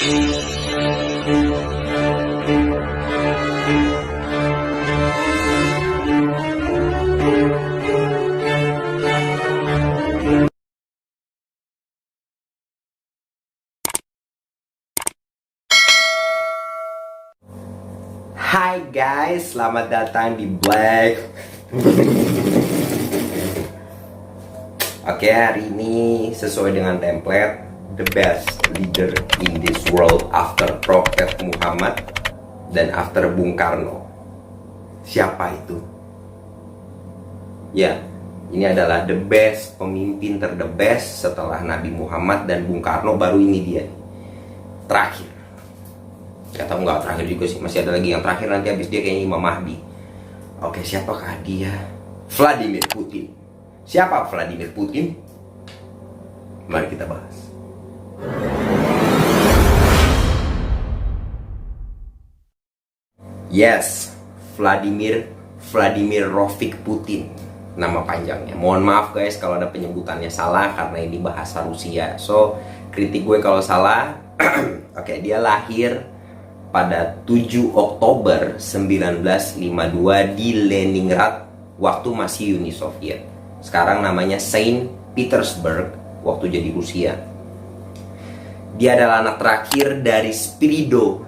Hai guys, selamat datang di Black. Oke, hari ini sesuai dengan template, the best leader in this world after Prophet Muhammad dan after Bung Karno. Siapa itu? Ya, ini adalah the best pemimpin the best setelah Nabi Muhammad dan Bung Karno, baru ini dia terakhir. Atau enggak terakhir juga sih, masih ada lagi yang terakhir, nanti habis dia kayaknya Imam Mahdi. Oke, siapakah dia? Vladimir Putin. Siapa Vladimir Putin? Mari kita bahas. Yes, Vladimir Rofik Putin, nama panjangnya. Mohon maaf guys kalau ada penyebutannya salah karena ini bahasa Rusia. So, kritik gue kalau salah. Oke, dia lahir pada 7 Oktober 1952 di Leningrad waktu masih Uni Soviet. Sekarang namanya Saint Petersburg waktu jadi Rusia. Dia adalah anak terakhir dari Spirido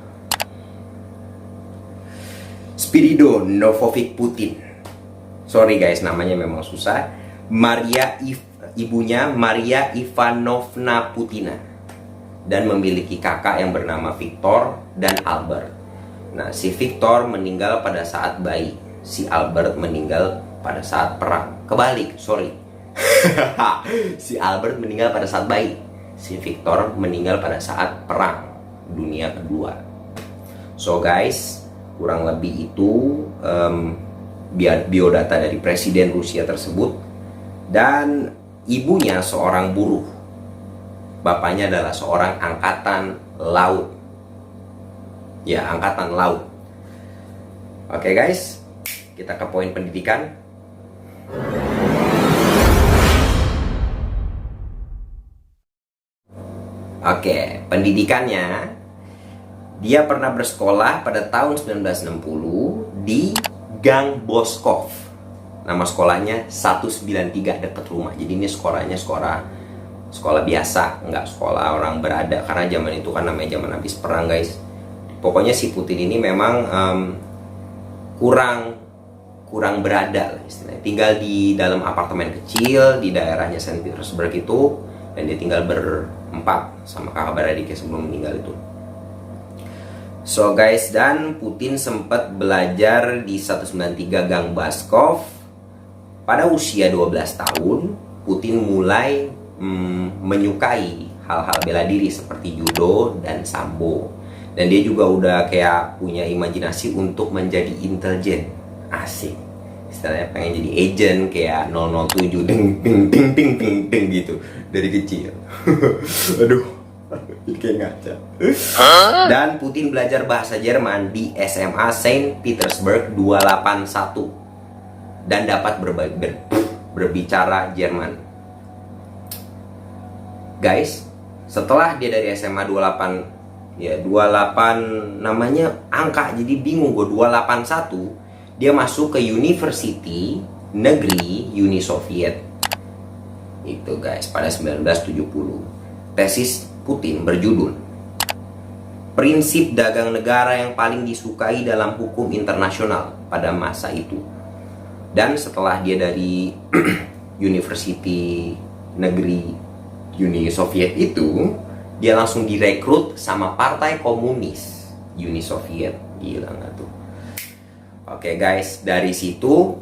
Novovic Putin. Sorry guys, namanya memang susah. Ibunya Maria Ivanovna Putina, dan memiliki kakak yang bernama Victor dan Albert. Nah, si Victor meninggal pada saat bayi, si Albert meninggal pada saat perang. Kebalik, sorry. Si Albert meninggal pada saat bayi, si Victor meninggal pada saat perang dunia kedua. So guys, kurang lebih itu biodata dari presiden Rusia tersebut. Dan ibunya seorang buruh, bapaknya adalah seorang angkatan laut. Ya, angkatan laut. Oke guys, kita ke poin pendidikan. Oke, pendidikannya, dia pernah bersekolah pada tahun 1960 di Gang Boskov. Nama sekolahnya 193, dekat rumah. Jadi ini sekolah biasa, nggak sekolah orang berada, karena zaman itu kan namanya zaman habis perang guys. Pokoknya si Putin ini memang kurang berada lah istilahnya. Tinggal di dalam apartemen kecil di daerahnya Saint Petersburg itu, dan dia tinggal berempat sama kakak beradiknya sebelum meninggal itu. So guys, dan Putin sempat belajar di 193 Gang Boskov. Pada usia 12 tahun, Putin mulai menyukai hal-hal bela diri seperti judo dan sambo, dan dia juga udah kayak punya imajinasi untuk menjadi intelijen. Asik, istilahnya pengen jadi agent kayak 007 ding ding ding ding ding ding gitu dari kecil. Aduh, jadi kayak ngaca. Dan Putin belajar bahasa Jerman di SMA Saint Petersburg 281 dan dapat berbicara Jerman. Guys, setelah dia dari SMA 28 namanya angka jadi bingung gue, 281, dia masuk ke University Negeri Uni Soviet itu guys pada 1970. Tesis Putin berjudul Prinsip Dagang Negara yang paling disukai dalam hukum internasional pada masa itu. Dan setelah dia dari University Negeri Uni Soviet itu, dia langsung direkrut sama Partai Komunis Uni Soviet. Gila nggak tuh? Oke guys, dari situ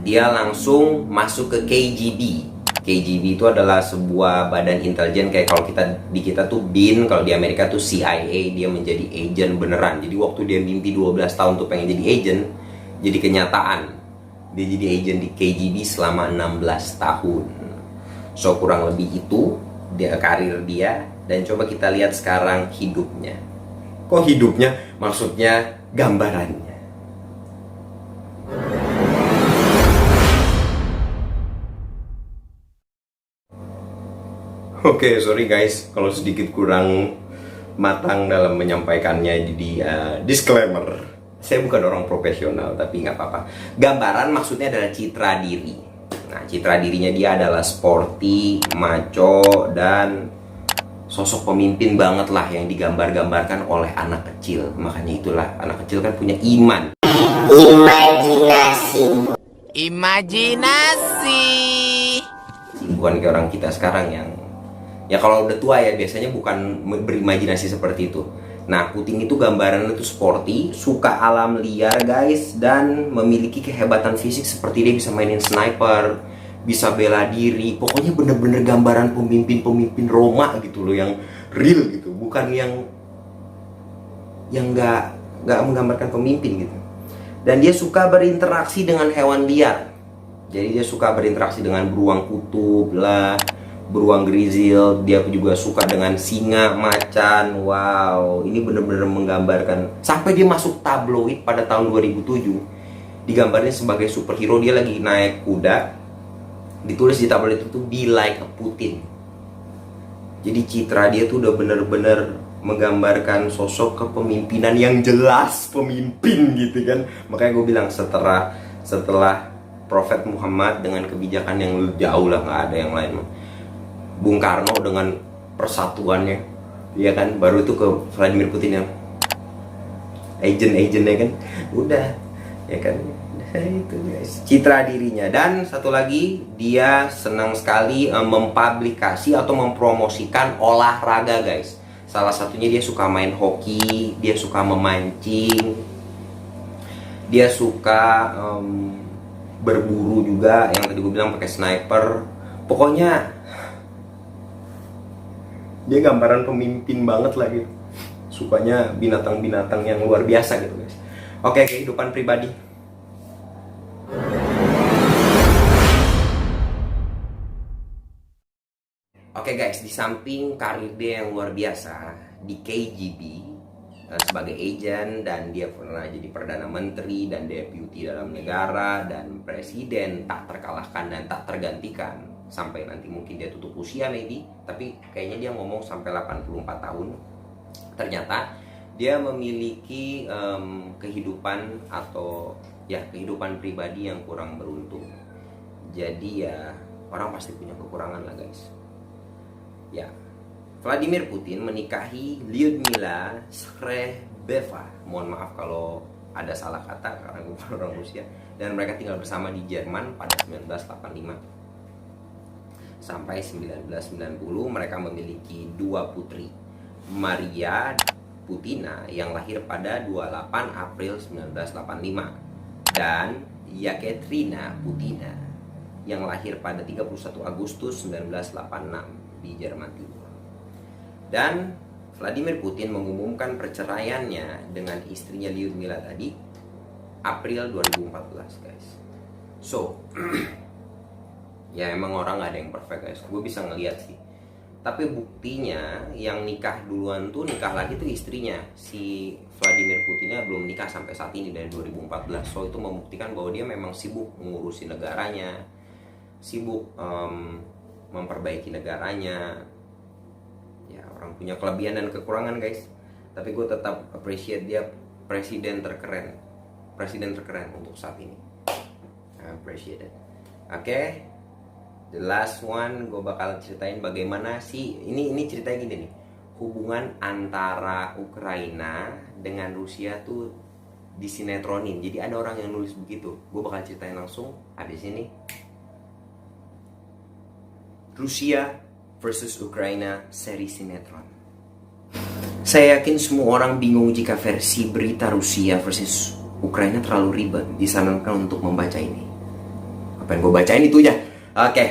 dia langsung masuk ke KGB. KGB itu adalah sebuah badan intelijen kayak kalau di kita tuh BIN, kalau di Amerika tuh CIA. Dia menjadi agent beneran. Jadi waktu dia mimpi 12 tahun tuh pengen jadi agent, jadi kenyataan. Dia jadi agent di KGB selama 16 tahun. So kurang lebih itu dia karir dia. Dan coba kita lihat sekarang hidupnya. Kok hidupnya? Maksudnya gambarannya. Oke, sorry guys kalau sedikit kurang matang dalam menyampaikannya. Jadi disclaimer, saya bukan orang profesional, tapi nggak apa-apa. Gambaran maksudnya adalah citra diri. Nah, citra dirinya dia adalah sporty, macho, dan sosok pemimpin banget lah yang digambar-gambarkan oleh anak kecil. Makanya itulah, anak kecil kan punya iman. Imajinasi. Bukan kayak orang kita sekarang yang ya kalau udah tua ya biasanya bukan berimajinasi seperti itu. Nah, Putin itu gambarannya itu sporty, suka alam liar guys, dan memiliki kehebatan fisik seperti dia bisa mainin sniper, bisa bela diri. Pokoknya bener-bener gambaran pemimpin-pemimpin Roma gitu loh, yang real gitu, bukan yang nggak menggambarkan pemimpin gitu. Dan dia suka berinteraksi dengan hewan liar. Jadi dia suka berinteraksi dengan beruang kutub lah, beruang grizzly. Dia juga suka dengan singa, macan. Wow, ini bener-bener menggambarkan. Sampai dia masuk tabloid pada tahun 2007, digambarnya sebagai superhero. Dia lagi naik kuda, ditulis di tabloid itu "Be like a Putin". Jadi citra dia tuh udah bener-bener menggambarkan sosok kepemimpinan yang jelas, pemimpin gitu kan. Makanya gue bilang setelah Prophet Muhammad dengan kebijakan yang jauh lah, nggak ada yang lain. Bung Karno dengan persatuannya, ya kan, baru itu ke Vladimir Putin yang agent-agentnya kan, udah, ya kan. Itu guys, citra dirinya. Dan satu lagi, dia senang sekali mempublikasi atau mempromosikan olahraga guys. Salah satunya dia suka main hoki, dia suka memancing, dia suka berburu juga, yang tadi gue bilang pakai sniper. Pokoknya dia gambaran pemimpin banget lah gitu. Sukanya binatang-binatang yang luar biasa gitu guys. Oke, kehidupan pribadi. Oke guys, di samping karir dia yang luar biasa di KGB sebagai agent, dan dia pernah jadi Perdana Menteri dan deputi dalam negara dan presiden tak terkalahkan dan tak tergantikan sampai nanti mungkin dia tutup usia maybe, tapi kayaknya dia ngomong sampai 84 tahun. Ternyata dia memiliki kehidupan atau ya kehidupan pribadi yang kurang beruntung. Jadi ya orang pasti punya kekurangan lah guys. Ya, Vladimir Putin menikahi Lyudmila Shkrebeva. Mohon maaf kalau ada salah kata karena gue bukan orang Rusia. Dan mereka tinggal bersama di Jerman pada 1985 sampai 1990. Mereka memiliki dua putri, Maria Putina yang lahir pada 28 April 1985 dan Yekaterina Putina yang lahir pada 31 Agustus 1986 di Jerman Timur. Dan Vladimir Putin mengumumkan perceraiannya dengan istrinya Lyudmila tadi April 2014 guys. So ya emang orang gak ada yang perfect guys, gue bisa ngeliat sih. Tapi buktinya yang nikah duluan tuh nikah lagi tuh istrinya. Si Vladimir Putinnya belum nikah sampai saat ini dari 2014. So itu membuktikan bahwa dia memang sibuk mengurusi negaranya, sibuk memperbaiki negaranya. Ya orang punya kelebihan dan kekurangan guys, tapi gue tetap appreciate dia presiden terkeren untuk saat ini. I appreciate it. Oke, the last one gue bakal ceritain bagaimana sih ini ceritanya gini nih, hubungan antara Ukraina dengan Rusia tuh disinetronin. Jadi ada orang yang nulis begitu, gue bakal ceritain langsung habis ini. Rusia versus Ukraina seri sinetron. Saya yakin semua orang bingung jika versi berita Rusia versus Ukraina terlalu ribet. Disarankan untuk membaca ini. Apa yang gue bacain itu aja. Oke,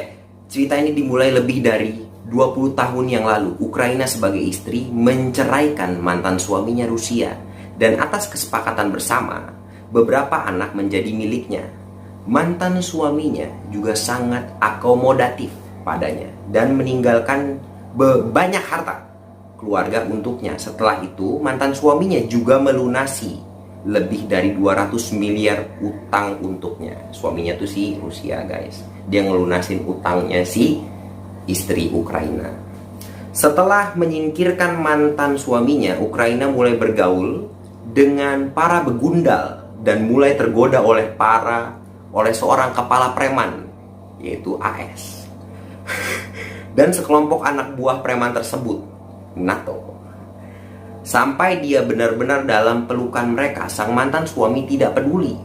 cerita ini dimulai lebih dari 20 tahun yang lalu. Ukraina sebagai istri menceraikan mantan suaminya Rusia, dan atas kesepakatan bersama, beberapa anak menjadi miliknya. Mantan suaminya juga sangat akomodatif padanya dan meninggalkan banyak harta keluarga untuknya. Setelah itu mantan suaminya juga melunasi lebih dari 200 miliar utang untuknya. Suaminya tuh si Rusia guys, dia ngelunasin utangnya si istri Ukraina. Setelah menyingkirkan mantan suaminya, Ukraina mulai bergaul dengan para begundal dan mulai tergoda oleh seorang kepala preman, yaitu AS. Dan sekelompok anak buah preman tersebut, NATO. Sampai dia benar-benar dalam pelukan mereka, sang mantan suami tidak peduli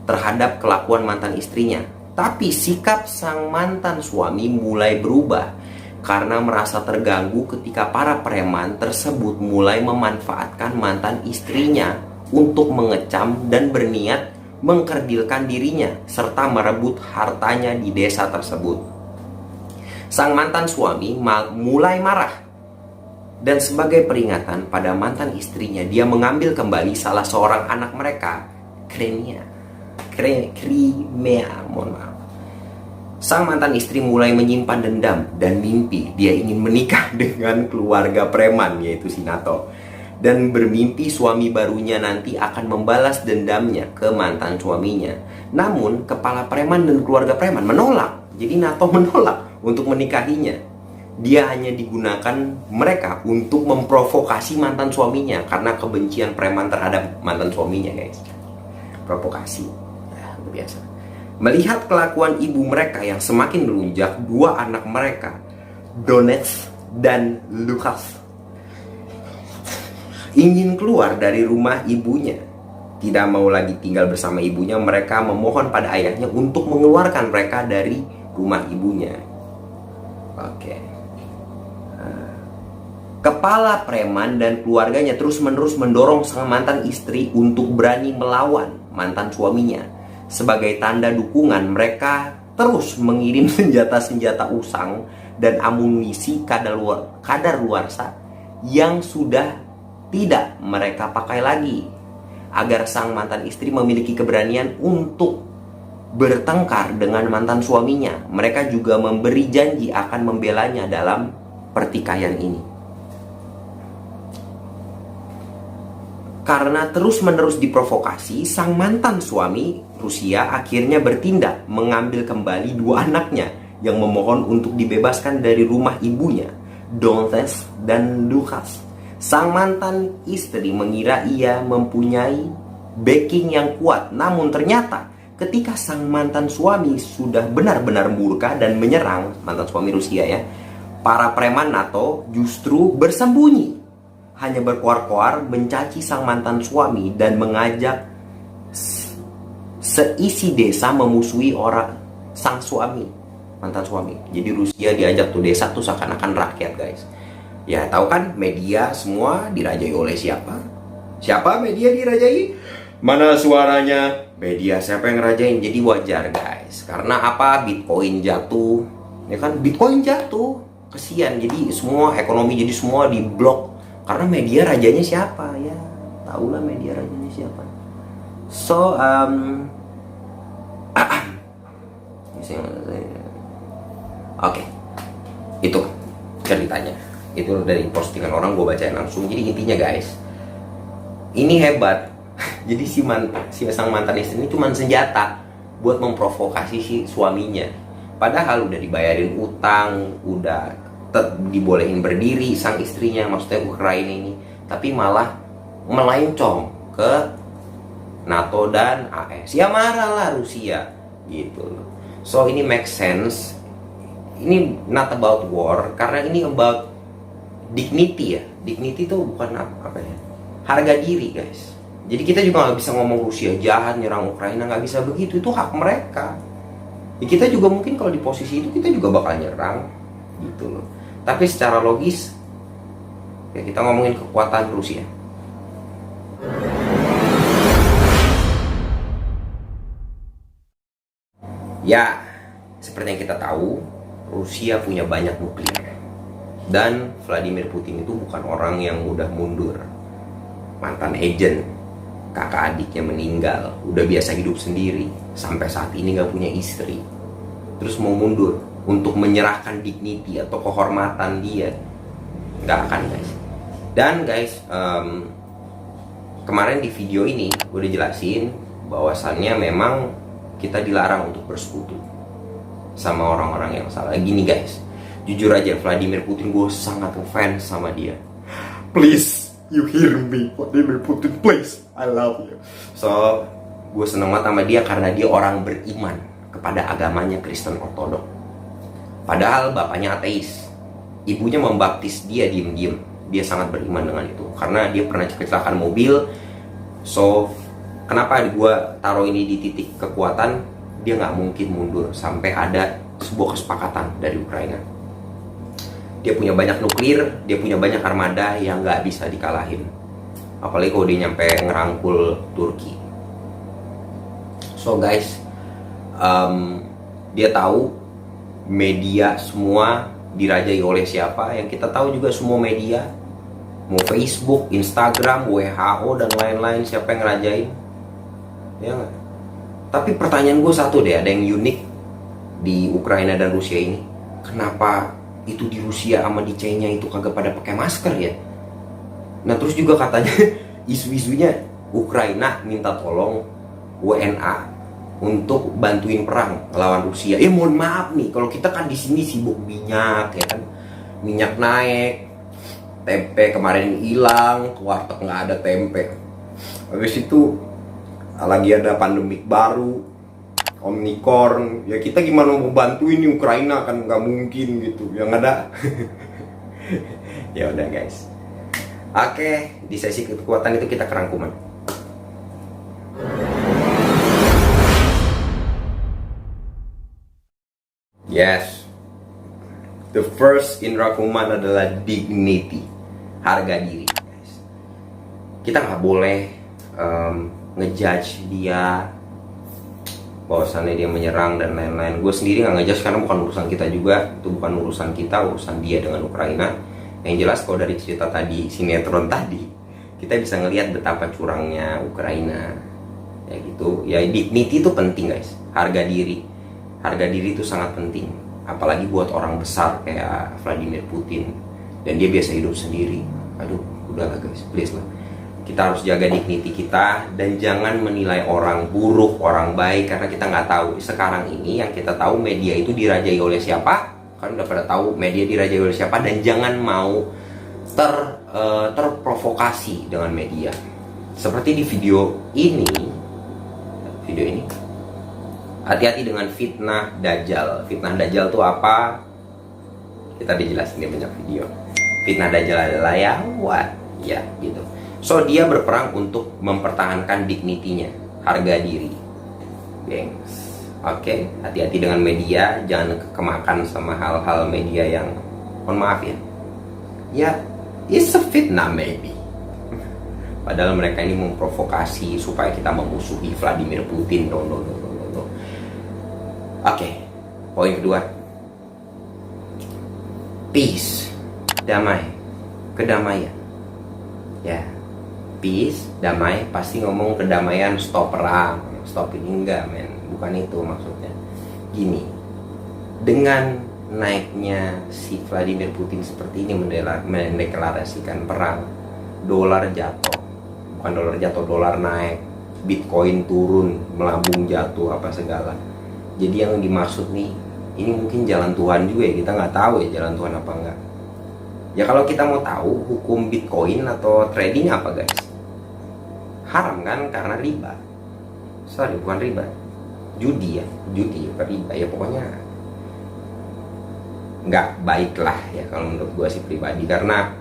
terhadap kelakuan mantan istrinya. Tapi sikap sang mantan suami mulai berubah karena merasa terganggu ketika para preman tersebut mulai memanfaatkan mantan istrinya untuk mengecam dan berniat mengkerdilkan dirinya serta merebut hartanya di desa tersebut. Sang mantan suami mulai marah, dan sebagai peringatan pada mantan istrinya, dia mengambil kembali salah seorang anak mereka, Crimea, mohon maaf. Sang mantan istri mulai menyimpan dendam dan mimpi dia ingin menikah dengan keluarga preman, yaitu si NATO, dan bermimpi suami barunya nanti akan membalas dendamnya ke mantan suaminya. Namun kepala preman dan keluarga preman menolak. Jadi NATO menolak untuk menikahinya. Dia hanya digunakan mereka untuk memprovokasi mantan suaminya karena kebencian preman terhadap mantan suaminya, guys. Provokasi, ya, biasa. Melihat kelakuan ibu mereka yang semakin melunjak, dua anak mereka, Donetsk dan Lukas, ingin keluar dari rumah ibunya. Tidak mau lagi tinggal bersama ibunya, mereka memohon pada ayahnya untuk mengeluarkan mereka dari rumah ibunya. Oke. Kepala preman dan keluarganya terus-menerus mendorong sang mantan istri untuk berani melawan mantan suaminya. Sebagai tanda dukungan, mereka terus mengirim senjata-senjata usang dan amunisi kadaluarsa yang sudah tidak mereka pakai lagi, agar sang mantan istri memiliki keberanian untuk bertengkar dengan mantan suaminya. Mereka juga memberi janji akan membelanya dalam pertikaian ini. Karena terus-menerus diprovokasi, sang mantan suami Rusia akhirnya bertindak mengambil kembali dua anaknya yang memohon untuk dibebaskan dari rumah ibunya, Donetsk dan Lukas. Sang mantan istri mengira ia mempunyai backing yang kuat, namun ternyata ketika sang mantan suami sudah benar-benar murka dan menyerang mantan suami Rusia, ya, para preman NATO justru bersembunyi, hanya berkoar-koar mencaci sang mantan suami dan mengajak seisi desa memusuhi sang suami, mantan suami. Jadi Rusia diajak tuh desa tuh seakan-akan rakyat, guys. Ya tahu kan, media semua dirajai oleh siapa? Siapa media dirajai? Mana suaranya? Media siapa yang ngerajain? Jadi wajar, guys. Karena apa? Bitcoin jatuh. Ya kan, Bitcoin jatuh. Kesian. Jadi semua ekonomi jadi semua diblok. Karena media rajanya siapa? Ya, tahulah media rajanya siapa. So, oke. Itu ceritanya. Itu dari postingan orang, gue bacain langsung. Jadi intinya, guys, ini hebat. Jadi si sang mantan istri ini cuma senjata buat memprovokasi si suaminya. Padahal udah dibayarin utang, udah dibolehin berdiri sang istrinya, maksudnya Ukraina ini, tapi malah melencong ke NATO dan AS. Ya marahlah Rusia gitu. So ini make sense. Ini not about war, karena ini about dignity, ya. Dignity itu bukan apa ya, harga diri, guys. Jadi kita juga nggak bisa ngomong Rusia jahat nyerang Ukraina, nggak bisa begitu. Itu hak mereka. Ya, kita juga mungkin kalau di posisi itu kita juga bakal nyerang gitu loh. Tapi secara logis, ya kita ngomongin kekuatan Rusia. Ya, seperti yang kita tahu, Rusia punya banyak nuklir. Dan Vladimir Putin itu bukan orang yang mudah mundur. Mantan agent, kakak adiknya meninggal, udah biasa hidup sendiri, sampai saat ini gak punya istri. Terus mau mundur untuk menyerahkan dignity atau kehormatan dia? Nggak akan, guys. Dan guys, kemarin di video ini gue udah jelasin bahwasannya memang kita dilarang untuk bersekutu sama orang-orang yang salah. Gini, guys, Jujur aja, Vladimir Putin gue sangat ngefans sama dia. Please, you hear me, Vladimir Putin, please, I love you. So, gue seneng banget sama dia karena dia orang beriman kepada agamanya Kristen Ortodok. Padahal bapaknya ateis, ibunya membaptis dia diem-diem. Dia sangat beriman dengan itu karena dia pernah kecelakaan mobil. So, kenapa gue taruh ini di titik kekuatan? Dia nggak mungkin mundur sampai ada sebuah kesepakatan dari Ukraina. Dia punya banyak nuklir, dia punya banyak armada yang nggak bisa dikalahin. Apalagi kalau dia nyampe ngerangkul Turki. So guys, dia tahu media semua dirajai oleh siapa. Yang kita tahu juga semua media, mau Facebook, Instagram, WHO dan lain-lain, siapa yang ngerajain? Ya nggak? Tapi pertanyaan gue satu deh, ada yang unik di Ukraina dan Rusia ini. Kenapa itu di Rusia sama di China itu kagak pada pakai masker ya? Nah terus juga katanya isu-isunya Ukraina minta tolong WNA untuk bantuin perang lawan Rusia. Mohon maaf nih, kalau kita kan di sini sibuk minyak ya kan, minyak naik, tempe kemarin hilang, ke warteg nggak ada tempe. Habis itu lagi ada pandemik baru, Omicron, ya kita gimana mau bantuin nih Ukraina, kan nggak mungkin gitu, yang ada. Ya udah guys, oke, di sesi kekuatan itu kita kerangkuman. Yes, the first in rangkuman adalah dignity, harga diri guys. Kita nggak boleh ngejudge dia bahwasannya dia menyerang dan lain-lain. Gue sendiri nggak ngejudge karena bukan urusan kita juga. Itu bukan urusan kita, urusan dia dengan Ukraina. Yang jelas kalau dari cerita tadi, sinetron tadi, kita bisa ngelihat betapa curangnya Ukraina. Ya gitu. Ya dignity itu penting guys. Harga diri. Harga diri itu sangat penting. Apalagi buat orang besar kayak Vladimir Putin. Dan dia biasa hidup sendiri. Aduh, udahlah guys, please lah. Kita harus jaga dignity kita dan jangan menilai orang buruk, orang baik, karena kita nggak tahu. Sekarang ini yang kita tahu media itu dirajai oleh siapa, kan udah pada tahu media dirajai oleh siapa, dan jangan mau terprovokasi dengan media. Seperti di video ini, hati-hati dengan fitnah Dajjal. Fitnah Dajjal itu apa? Kita dijelasin di banyak video. Fitnah Dajjal adalah ya gitu. So dia berperang untuk mempertahankan dignity-nya, harga diri, gengs. Oke, hati-hati dengan media, jangan kemakan sama hal-hal media yang, mohon maaf ya, it's a fitnah maybe. Padahal mereka ini memprovokasi supaya kita memusuhi Vladimir Putin. No. Oke, poin kedua, peace, damai, kedamaian, ya. Peace, damai, pasti ngomong kedamaian, stop perang, stop ini, enggak men, bukan itu maksudnya. Gini, dengan naiknya si Vladimir Putin seperti ini mendeklarasikan perang, dolar jatuh, bukan dolar jatuh, dolar naik, Bitcoin turun, melambung jatuh, apa segala. Jadi yang dimaksud nih, ini mungkin jalan Tuhan juga ya, kita nggak tahu ya jalan Tuhan apa enggak. Ya kalau kita mau tahu hukum Bitcoin atau trading apa guys? Haram kan, karena riba. Sorry, bukan riba, judi bukan riba ya, pokoknya nggak baik lah ya kalau menurut gue sih pribadi, karena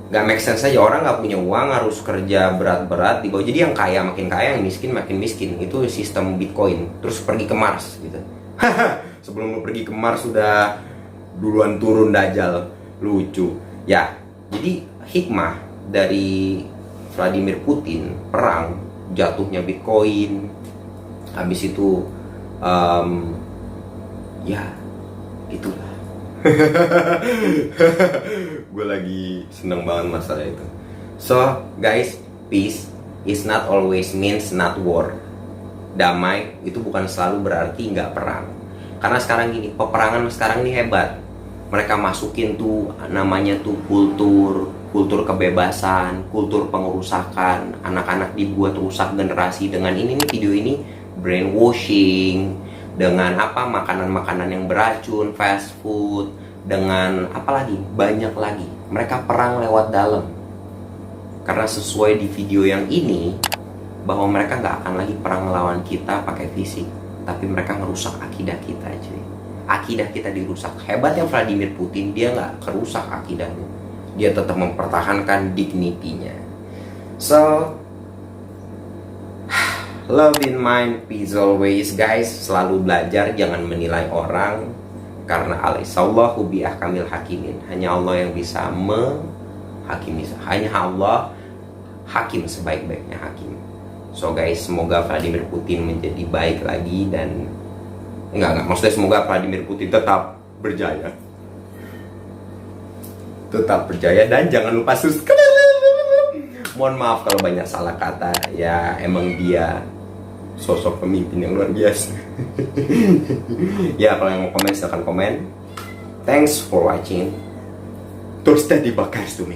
nggak make sense aja. Orang nggak punya uang harus kerja berat-berat di bawah. Jadi yang kaya makin kaya, yang miskin makin miskin. Itu sistem Bitcoin. Terus pergi ke Mars gitu. Sebelum lu pergi ke Mars sudah duluan turun Dajjal. Lucu ya. Jadi hikmah dari Vladimir Putin perang, jatuhnya Bitcoin, habis itu ya itulah. Gue lagi seneng banget masalah itu. So guys, peace is not always means not war. Damai itu bukan selalu berarti nggak perang. Karena sekarang gini, peperangan sekarang ini hebat. Mereka masukin tuh namanya tuh kultur kebebasan, kultur pengerusakan. Anak-anak dibuat rusak generasi dengan ini nih, video ini brainwashing, dengan apa, makanan-makanan yang beracun, fast food, dengan apa lagi? Banyak lagi. Mereka perang lewat dalam. Karena sesuai di video yang ini, bahwa mereka nggak akan lagi perang melawan kita pakai fisik, tapi mereka merusak akidah kita, cuy. Akidah kita dirusak. Hebatnya Vladimir Putin, dia nggak kerusak akidahnya. Dia tetap mempertahankan dignity-nya. So, love in mind, peace always, guys. Selalu belajar, jangan menilai orang. Karena alaihissallahu biahkamil hakimin. Hanya Allah yang bisa menghakimi. Hanya Allah hakim sebaik-baiknya hakim. So guys, semoga Vladimir Putin menjadi baik lagi dan maksudnya semoga Vladimir Putin tetap berjaya. Tetap berjaya dan jangan lupa subscribe. Mohon maaf kalau banyak salah kata. Ya emang dia sosok pemimpin yang luar biasa. Ya kalau yang mau komen silahkan komen. Thanks for watching. Terus tadi bakal itu